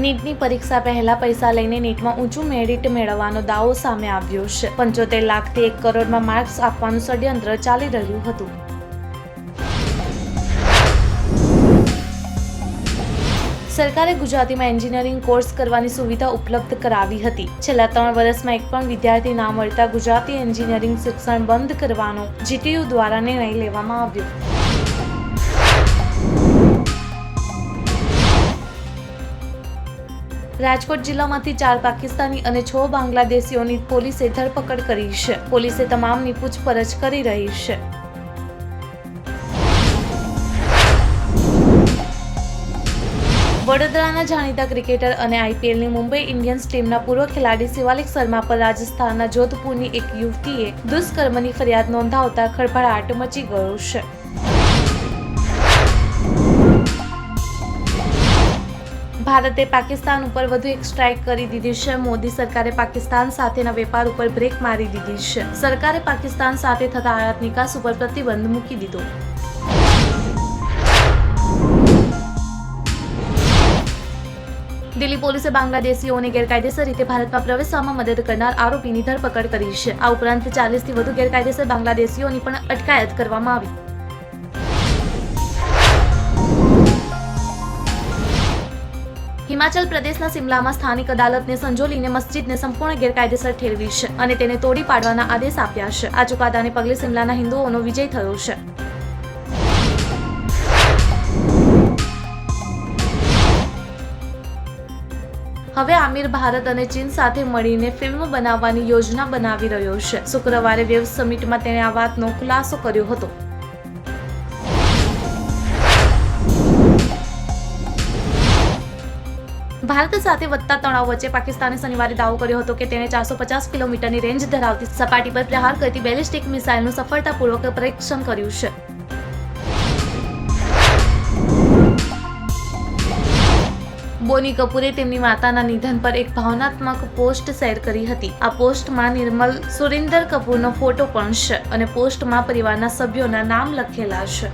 નીટની પરીક્ષા પહેલા પૈસા લઈને નીટમાં ઊંચું મેરિટ મેળવવાનો દાવો સામે આવ્યો છે। 75 લાખથી 1 કરોડમાં માર્ક્સ આપવાનું ષડયંત્ર ચાલી રહ્યું હતું। સરકારે ગુજરાતીમાં એન્જિનિયરિંગ કોર્સ કરવાની સુવિધા ઉપલબ્ધ કરાવી હતી। છેલ્લા 3 વર્ષમાં એક પણ વિદ્યાર્થી ના મળતા ગુજરાતી એન્જિનિયરિંગ શિક્ષણ બંધ કરવાનો જીટીયુ દ્વારા નિર્ણય લેવામાં આવ્યો। રાજકોટ જિલ્લામાંથી 4 પાકિસ્તાની અને 6 બાંગ્લાદેશીઓની પોલીસે ધરપકડ કરી છે। પોલીસે તમામની પૂછપરછ કરી રહી છે। વડોદરાના જાણીતા ક્રિકેટર અને આઈપીએલની મુંબઈ ઇન્ડિયન્સ ટીમના પૂર્વ ખેલાડી શિવાલિક શર્મા પર રાજસ્થાનના જોધપુરની એક યુવતીએ દુષ્કર્મની ફરિયાદ નોંધાવતા ખળભળાટ મચી ગયો છે। ભારતે પાકિસ્તાન ઉપર વધુ એક સ્ટ્રાઇક કરી દીધી છે। મોદી સરકારે પાકિસ્તાન સાથેના વેપાર ઉપર બ્રેક મારી દીધી છે। સરકારે પાકિસ્તાન સાથે થતા આયાત નિકાસ ઉપર પ્રતિબંધ મૂકી દીધો। દિલ્હી પોલીસે બાંગ્લાદેશીઓને ગેરકાયદેસર રીતે ભારતમાં પ્રવેશવામાં મદદ કરનાર આરોપીની ધરપકડ કરી છે। આ ઉપરાંત 40થી વધુ ગેરકાયદેસર બાંગ્લાદેશીઓની પણ અટકાયત કરવામાં આવી। હિમાચલ પ્રદેશના સિમલામાં સ્થાનિક અદાલતને સંજોલીને મસ્જિદને સંપૂર્ણ ગેરકાયદેસર ઠેરવી છે અને તેને તોડી પાડવાના આદેશ આપ્યા છે। આ ચુકાદાને પગલે સિમલાના હિન્દુઓનો વિજય થયો છે। હવે આમિર ભારત અને ચીન સાથે મળીને ફિલ્મ બનાવવાની યોજના બનાવી રહ્યો છે। શુક્રવારે વેવ સમિટમાં તેણે આ વાતનો ખુલાસો કર્યો હતો। ભારત સાથે વધતા તણાવ વચ્ચે પાકિસ્તાને શનિવારે દાવો કર્યો હતો કે તેણે 450 કિલોમીટરની રેન્જ ધરાવતી સપાટી પર પ્રહાર કરતી બેલિસ્ટિક મિસાઇલનું સફળતાપૂર્વક પરીક્ષણ કર્યું છે। બોની કપૂરે તેમની માતાના નિધન પર એક ભાવનાત્મક પોસ્ટ શેર કરી હતી। આ પોસ્ટમાં નિર્મલ સુરિન્દર કપૂરનો ફોટો પણ છે અને પોસ્ટમાં પરિવારના સભ્યોના નામ લખેલા છે।